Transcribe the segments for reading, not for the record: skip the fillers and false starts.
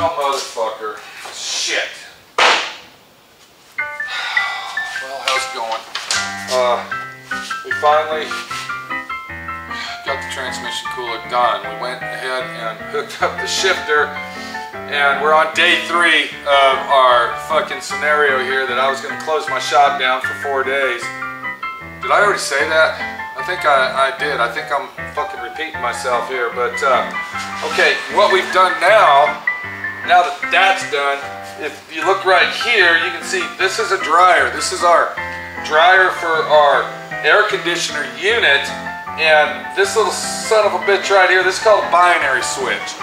Oh, motherfucker. Shit. Well, how's it going? We finally got the transmission cooler done. We went ahead and hooked up the shifter, and we're on day 3 of our fucking scenario here that I was going to close my shop down for 4 days. Did I already say that? I think I did. I think I'm fucking repeating myself here, but okay, what we've done now that that's done, if you look right here, you can see this is a dryer. This is our dryer for our air conditioner unit, and this little son of a bitch right here, this is called a binary switch.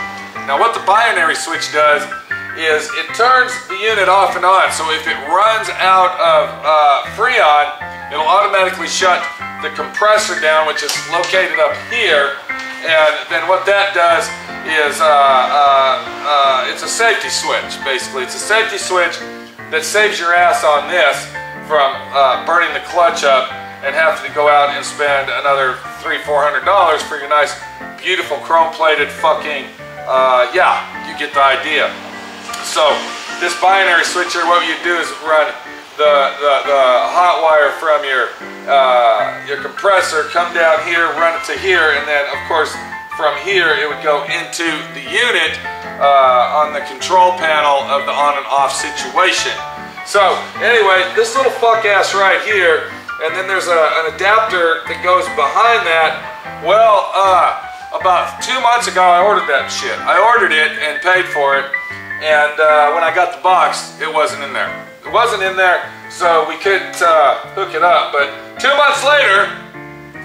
Now what the binary switch does is it turns the unit off and on, so if it runs out of Freon, it'll automatically shut the compressor down, which is located up here, and then what that does is it's a safety switch, basically. It's a safety switch that saves your ass on this from burning the clutch up and having to go out and spend another $300–400 for your nice, beautiful chrome-plated fucking, yeah, you get the idea. So this binary switch here, what you do is run the hot wire from your compressor, come down here, run it to here, and then of course from here it would go into the unit on the control panel of the on and off situation. So anyway, this little fuck ass right here, and then there's an adapter that goes behind that. Well, about 2 months ago I ordered that shit. I ordered it and paid for it, and when I got the box, it wasn't in there. It wasn't in there, so we couldn't hook it up, but 2 months later,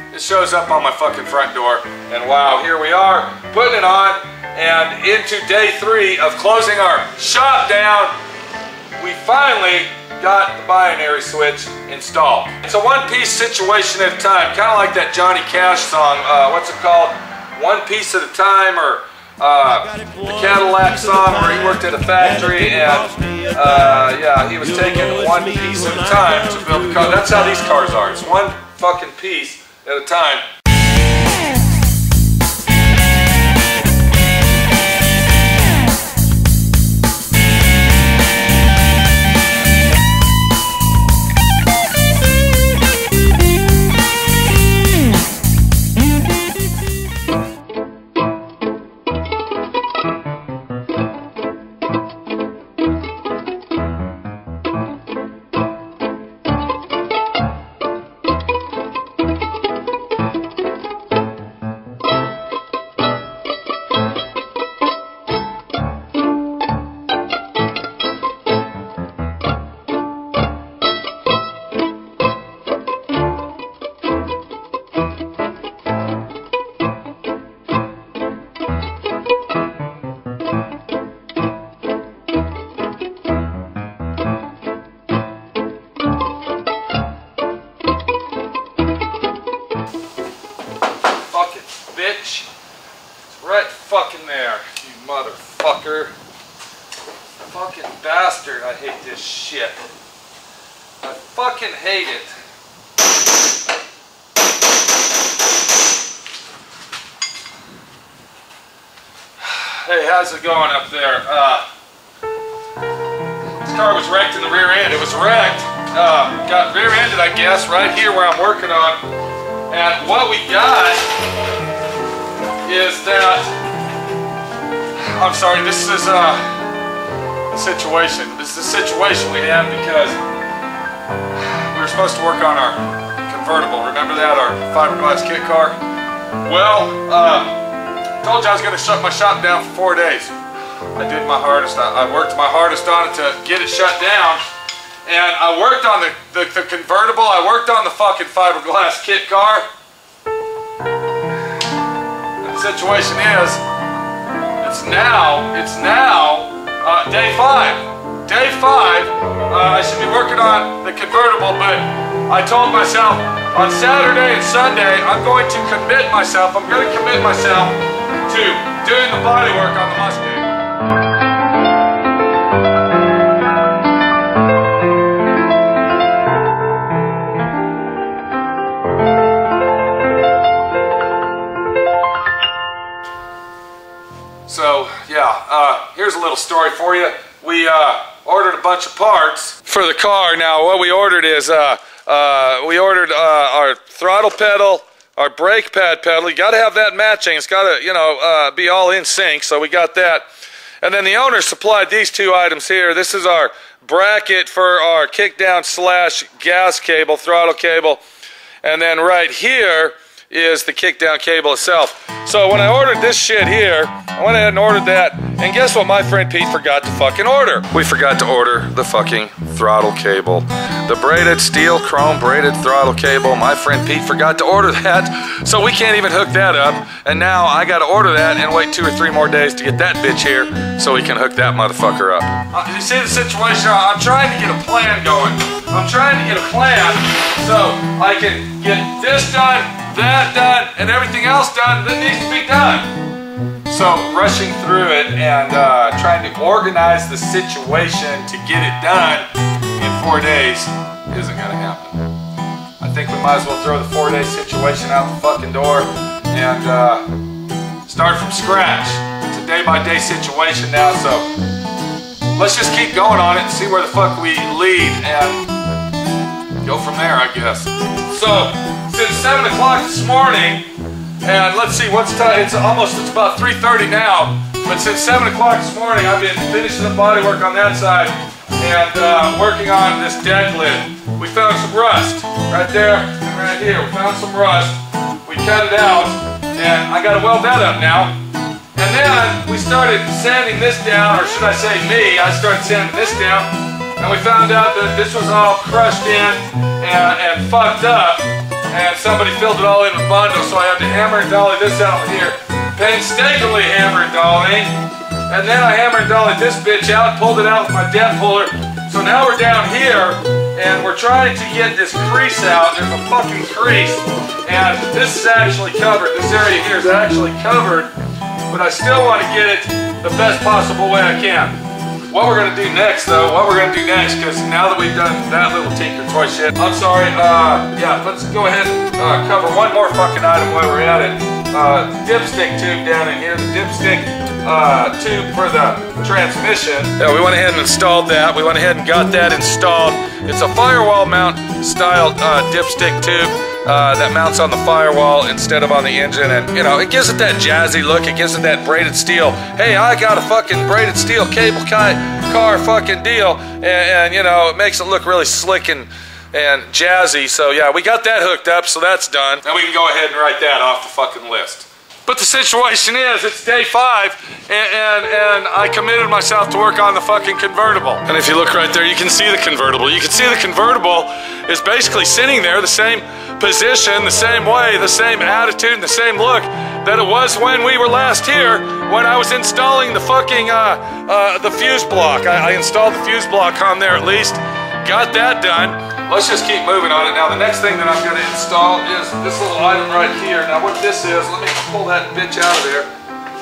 it shows up on my fucking front door, and wow, here we are, putting it on, and into day 3 of closing our shop down, we finally got the binary switch installed. It's a one-piece situation at a time, kind of like that Johnny Cash song, what's it called? One Piece at a Time, or the Cadillac song where he worked at a factory and yeah, he was taking one piece at a time to build the car. That's how these cars are. It's one fucking piece at a time. Bitch, it's right fucking there, you motherfucker. Fucking bastard, I hate this shit. I fucking hate it. Hey, how's it going up there? This car was wrecked in the rear end. It was wrecked, got rear-ended, I guess, right here where I'm working on. And what we got is that, I'm sorry, this is a situation. This is a situation we had because we were supposed to work on our convertible. Remember that, our fiberglass kit car? Well, told you I was going to shut my shop down for 4 days. I did my hardest. I worked my hardest on it to get it shut down. And I worked on the convertible. I worked on the fucking fiberglass kit car. Situation is, it's now day 5. Day 5, I should be working on the convertible, but I told myself on Saturday and Sunday I'm going to commit myself to doing the bodywork on the Mustang. So yeah, here's a little story for you. We ordered a bunch of parts for the car. Now what we ordered is we ordered our throttle pedal, our brake pad pedal. You got to have that matching. It's got to, you know, be all in sync. So we got that. And then the owner supplied these two items here. This is our bracket for our kickdown / gas cable, throttle cable. And then right here is the kickdown cable itself. So when I ordered this shit here, I went ahead and ordered that, and guess what my friend Pete forgot to fucking order? We forgot to order the fucking throttle cable. The braided steel chrome braided throttle cable. My friend Pete forgot to order that, so we can't even hook that up. And now I gotta order that and wait 2 or 3 more days to get that bitch here so we can hook that motherfucker up. You see the situation? I'm trying to get a plan going. I'm trying to get a plan so I can get this done, that done, and everything else done that needs to be done. So rushing through it and trying to organize the situation to get it done in 4 days isn't gonna happen. I think we might as well throw the 4-day situation out the fucking door and start from scratch. It's a day-by-day situation now, so let's just keep going on it and see where the fuck we lead and go from there, I guess. So since 7 o'clock this morning, and let's see what's time. It's about 3:30 now. But since 7 o'clock this morning, I've been finishing the bodywork on that side and working on this deck lid. We found some rust right there and right here. We found some rust. We cut it out, and I got to weld that up now. And then we started sanding this down, or should I say me? I started sanding this down, and we found out that this was all crushed in and fucked up. And somebody filled it all in with bundles, so I had to hammer and dolly this out here. Painstakingly hammer and dolly. And then I hammer and dolly this bitch out, pulled it out with my dent puller. So now we're down here, and we're trying to get this crease out. There's a fucking crease. And this is actually covered. This area here is actually covered. But I still want to get it the best possible way I can. What we're going to do next, though, because now that we've done that little tinker toy shit, I'm sorry, yeah, let's go ahead and cover one more fucking item while we're at it. Dipstick tube down in here, the dipstick tube for the transmission. Yeah, we went ahead and installed that. We went ahead and got that installed. It's a firewall mount style dipstick tube. That mounts on the firewall instead of on the engine, and you know, it gives it that jazzy look. It gives it that braided steel. Hey, I got a fucking braided steel cable car fucking deal, and you know, it makes it look really slick and jazzy. So yeah, we got that hooked up, so that's done. Now we can go ahead and write that off the fucking list. But the situation is, it's day 5, and I committed myself to work on the fucking convertible. And if you look right there, you can see the convertible. You can see the convertible is basically sitting there, the same position, the same way, the same attitude, and the same look that it was when we were last here, when I was installing the fucking, the fuse block. I installed the fuse block on there at least, got that done. Let's just keep moving on it. Now the next thing that I'm going to install is this little item right here. Now what this is, let me pull that bitch out of there.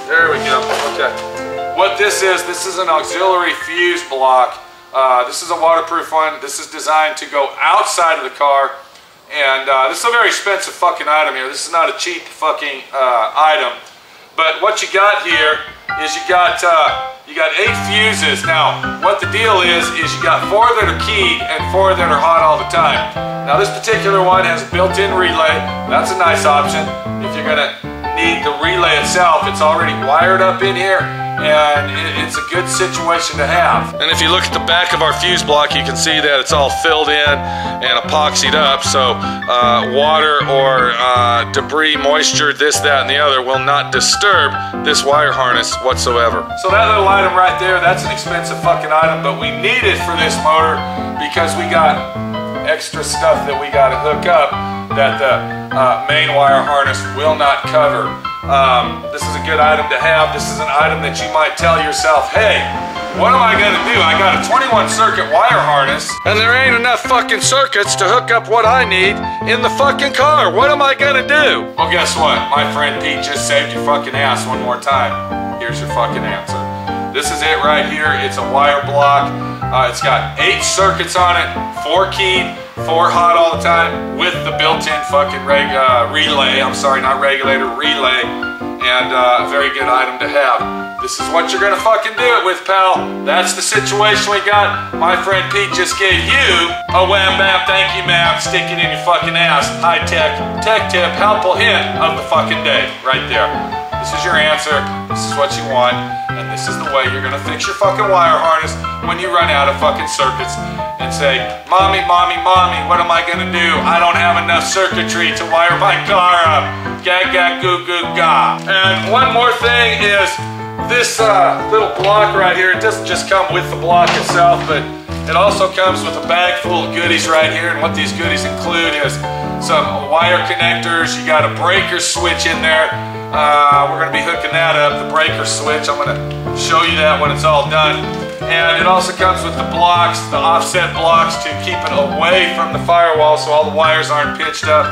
There we go, okay. What this is an auxiliary fuse block. This is a waterproof one. This is designed to go outside of the car. And this is a very expensive fucking item here. This is not a cheap fucking item. But what you got here is you got 8 fuses. Now, what the deal is you got 4 that are keyed and 4 that are hot all the time. Now, this particular one has a built-in relay. That's a nice option. If you're gonna need the relay itself, it's already wired up in here, and it's a good situation to have. And if you look at the back of our fuse block, you can see that it's all filled in and epoxied up, so water or debris, moisture, this, that, and the other will not disturb this wire harness whatsoever. So that little item right there, that's an expensive fucking item, but we need it for this motor because we got extra stuff that we got to hook up that the main wire harness will not cover. This is a good item to have. This is an item that you might tell yourself, hey, what am I gonna do? I got a 21 circuit wire harness and there ain't enough fucking circuits to hook up what I need in the fucking car. What am I gonna do? Well, guess what? My friend Pete just saved your fucking ass one more time. Here's your fucking answer. This is it right here. It's a wire block. It's got 8 circuits on it, 4 keyed, 4 hot all the time with the built-in fucking relay. I'm sorry, not regulator, relay. and a very good item to have. This is what you're gonna fucking do it with, pal. That's the situation we got. My friend Pete just gave you a wham bam, thank you ma'am, stick it in your fucking ass. High tech, tech tip, helpful hint of the fucking day, right there. This is your answer, this is what you want, and this is the way you're gonna fix your fucking wire harness when you run out of fucking circuits and say, mommy, mommy, mommy, what am I gonna do? I don't have enough circuitry to wire my car up. Gag, gag, goo, goo, ga. And one more thing is, this little block right here, it doesn't just come with the block itself, but it also comes with a bag full of goodies right here. And what these goodies include is some wire connectors. You got a breaker switch in there. We're going to be hooking that up, the breaker switch. I'm going to show you that when it's all done. And it also comes with the blocks, the offset blocks to keep it away from the firewall so all the wires aren't pitched up.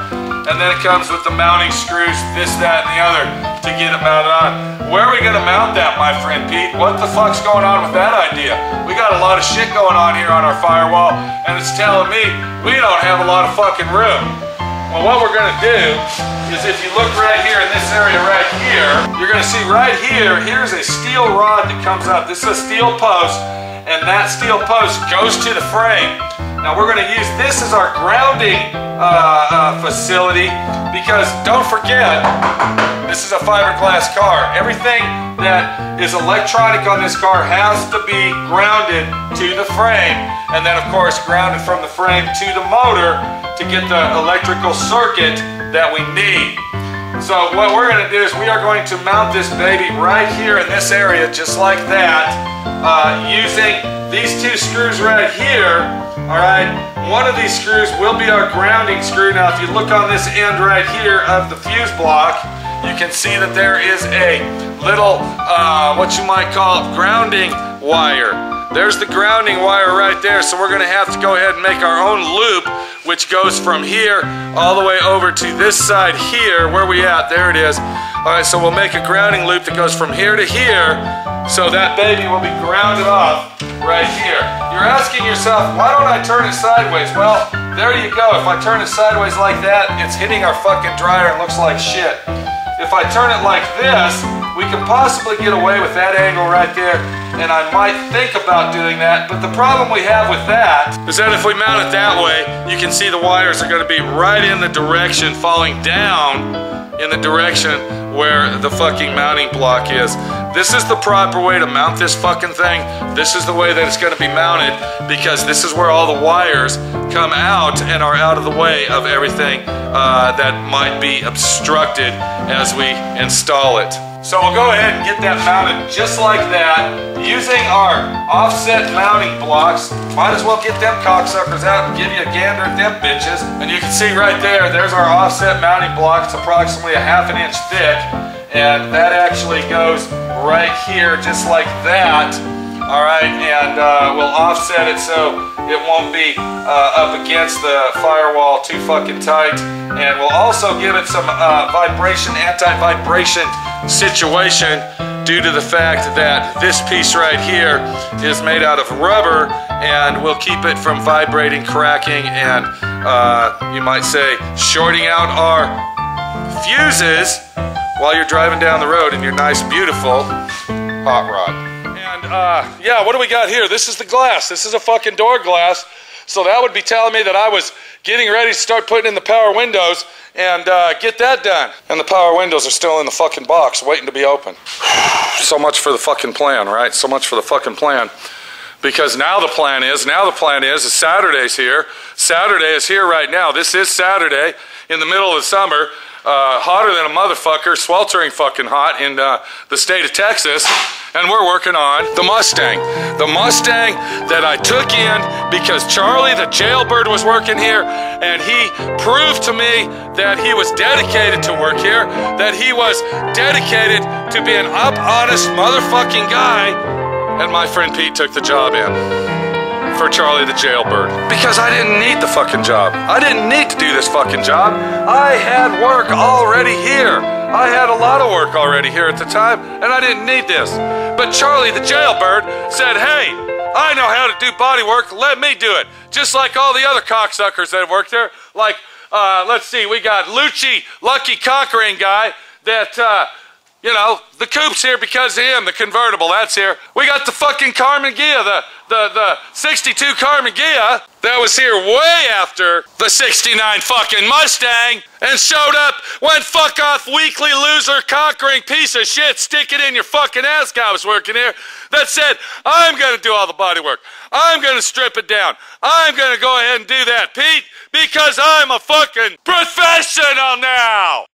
And then it comes with the mounting screws, this, that, and the other to get it mounted on. Where are we going to mount that, my friend Pete? What the fuck's going on with that idea? We got a lot of shit going on here on our firewall, and it's telling me we don't have a lot of fucking room. Well, what we're going to do is, if you look right here in this area right here, you're going to see right here, here's a steel rod that comes up. This is a steel post, and that steel post goes to the frame. Now we're going to use this as our grounding facility, because don't forget, this is a fiberglass car. Everything that is electronic on this car has to be grounded to the frame, and then of course grounded from the frame to the motor to get the electrical circuit that we need. So what we're going to do is we are going to mount this baby right here in this area, just like that, using these two screws right here. Alright, one of these screws will be our grounding screw. Now if you look on this end right here of the fuse block, you can see that there is a little, what you might call grounding wire. There's the grounding wire right there, so we're going to have to go ahead and make our own loop, which goes from here all the way over to this side here. Where we at? There it is. Alright, so we'll make a grounding loop that goes from here to here, so that baby will be grounded off right here. You're asking yourself, why don't I turn it sideways? Well, there you go. If I turn it sideways like that, it's hitting our fucking dryer and looks like shit. If I turn it like this, we can possibly get away with that angle right there, and I might think about doing that. But the problem we have with that is that if we mount it that way, you can see the wires are going to be right in the direction, falling down in the direction where the fucking mounting block is. This is the proper way to mount this fucking thing. This is the way that it's going to be mounted, because this is where all the wires come out and are out of the way of everything that might be obstructed as we install it. So we'll go ahead and get that mounted just like that, using our offset mounting blocks. Might as well get them cocksuckers out and give you a gander at them bitches. And you can see right there, there's our offset mounting block. It's approximately a ½ inch thick, and that actually goes right here just like that. Alright, and we'll offset it so it won't be up against the firewall too fucking tight. And we'll also give it some vibration, anti-vibration situation, due to the fact that this piece right here is made out of rubber and will keep it from vibrating, cracking, and you might say shorting out our fuses while you're driving down the road in your nice, beautiful hot rod. And yeah, what do we got here? This is the glass. This is a fucking door glass. So that would be telling me that I was getting ready to start putting in the power windows and get that done. And the power windows are still in the fucking box waiting to be open. So much for the fucking plan, right? So much for the fucking plan. Because now the plan is Saturday's here. Saturday is here right now. This is Saturday in the middle of the summer. Hotter than a motherfucker, sweltering fucking hot in the state of Texas. And we're working on the Mustang. The Mustang that I took in because Charlie the jailbird was working here, and he proved to me that he was dedicated to work here, that he was dedicated to be an honest motherfucking guy, and my friend Pete took the job in for Charlie the jailbird. Because I didn't need the fucking job. I didn't need to do this fucking job. I had work already here. I had a lot of work already here at the time, and I didn't need this. But Charlie the jailbird said, hey, I know how to do body work, let me do it. Just like all the other cocksuckers that have worked there. Like, let's see, we got Lucci, Lucky Cochran guy that, You know, the coupe's here because of him, the convertible, that's here. We got the fucking Carmen Ghia, the 62 Carmen Ghia that was here way after the 69 fucking Mustang and showed up when fuck off weekly loser cockering piece of shit stick it in your fucking ass guy was working here that said, I'm gonna do all the body work. I'm gonna strip it down. I'm gonna go ahead and do that, Pete, because I'm a fucking professional now.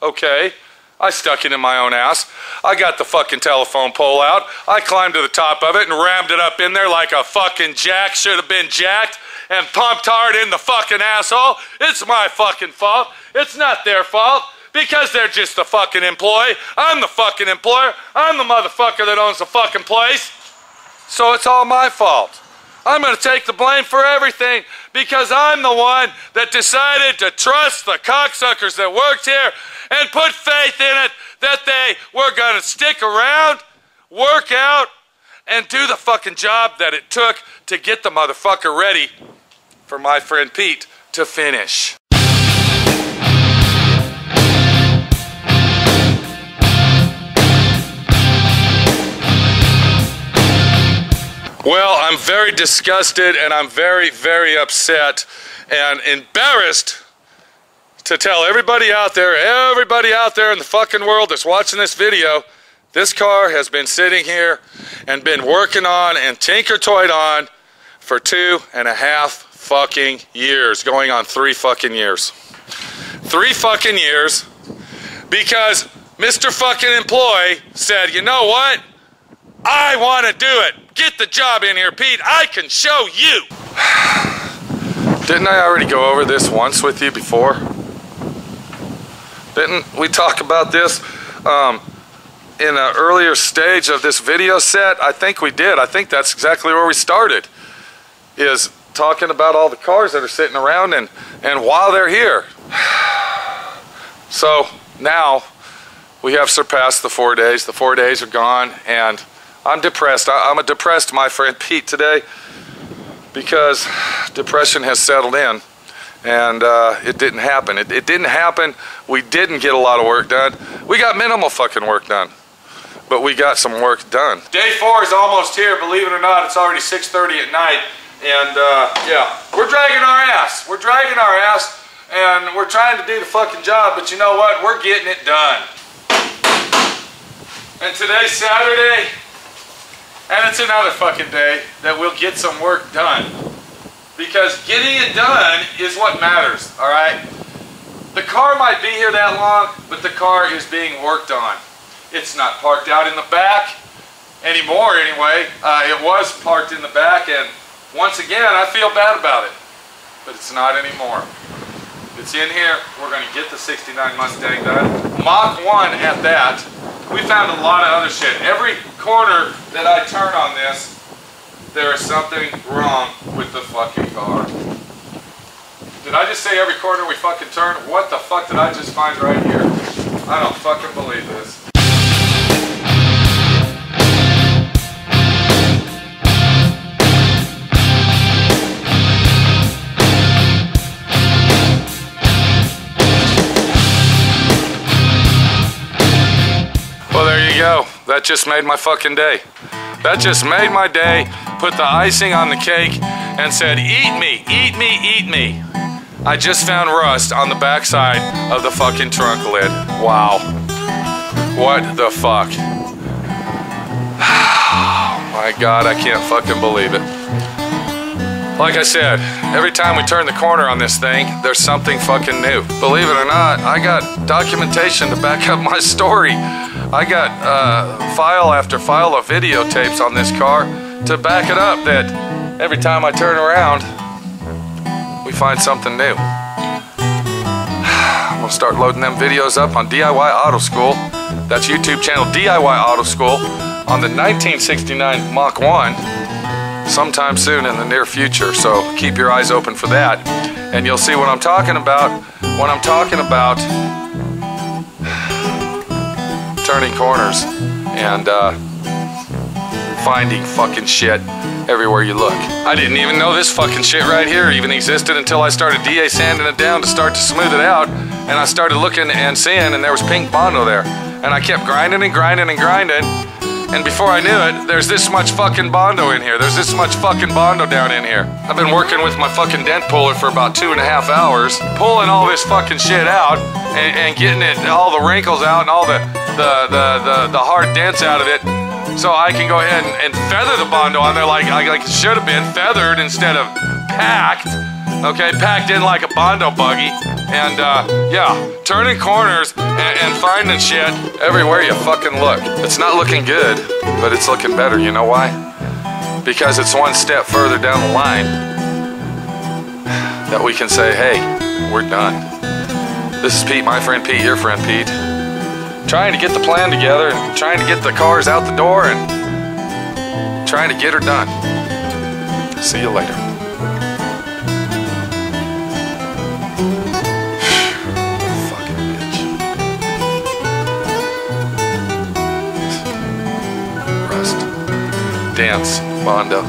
Okay. I stuck it in my own ass. I got the fucking telephone pole out. I climbed to the top of it and rammed it up in there like a fucking jack should have been jacked and pumped hard in the fucking asshole. It's my fucking fault. It's not their fault because they're just the fucking employee. I'm the fucking employer. I'm the motherfucker that owns the fucking place. So it's all my fault. I'm gonna take the blame for everything because I'm the one that decided to trust the cocksuckers that worked here and put faith in it that they were gonna stick around, work out, and do the fucking job that it took to get the motherfucker ready for my friend Pete to finish. Well, I'm very disgusted and I'm very, very upset and embarrassed to tell everybody out there in the fucking world that's watching this video, this car has been sitting here and been working on and tinker-toyed on for 2.5 fucking years, going on 3 fucking years. 3 fucking years because Mr. fucking employee said, you know what? I want to do it. Get the job in here, Pete. I can show you. Didn't I already go over this once with you before? Didn't we talk about this in an earlier stage of this video set? I think we did. I think that's exactly where we started, is talking about all the cars that are sitting around and while they're here. So now we have surpassed the 4 days. The 4 days are gone and I'm depressed. I'm a depressed my friend Pete today because depression has settled in and it didn't happen. It didn't happen. We didn't get a lot of work done. We got minimal fucking work done, but we got some work done. Day 4 is almost here. Believe it or not, it's already 6:30 at night and yeah, we're dragging our ass. We're dragging our ass and we're trying to do the fucking job, but you know what? We're getting it done. And today's Saturday. And it's another fucking day that we'll get some work done. Because getting it done is what matters, alright? The car might be here that long, but the car is being worked on. It's not parked out in the back anymore anyway. It was parked in the back and once again I feel bad about it. But it's not anymore. It's in here. We're going to get the 69 Mustang done. Mach 1 at that. We found a lot of other shit. Every corner that I turn on this, there is something wrong with the fucking car. Did I just say every corner we fucking turn? What the fuck did I just find right here? I don't fucking believe this. Well, there you go. That just made my fucking day. That just made my day, put the icing on the cake, and said, eat me, eat me, eat me. I just found rust on the backside of the fucking trunk lid. Wow. What the fuck? Oh my God, I can't fucking believe it. Like I said, every time we turn the corner on this thing, there's something fucking new. Believe it or not, I got documentation to back up my story. I got file after file of videotapes on this car to back it up that every time I turn around, we find something new. I'm gonna start loading them videos up on DIY Auto School. That's YouTube channel DIY Auto School on the 1969 Mach 1 sometime soon in the near future. So keep your eyes open for that, and you'll see what I'm talking about when I'm talking about turning corners and finding fucking shit everywhere you look. I didn't even know this fucking shit right here even existed until I started DA sanding it down to start to smooth it out, and I started looking and seeing, and there was pink Bondo there, and I kept grinding and grinding and grinding, and before I knew it, there's this much fucking Bondo in here. There's this much fucking Bondo down in here. I've been working with my fucking dent puller for about 2.5 hours, pulling all this fucking shit out and getting it, all the wrinkles out and all the hard dents out of it, so I can go ahead and feather the Bondo on there like it should have been feathered instead of packed. Okay, packed in like a Bondo buggy. And yeah, turning corners and finding shit everywhere you fucking look. It's not looking good, but it's looking better. You know why? Because it's one step further down the line that we can say, hey, we're done. This is Pete, my friend Pete, your friend Pete, trying to get the plan together and trying to get the cars out the door and trying to get her done. See you later. Fucking bitch. Rust. Dance, Bondo.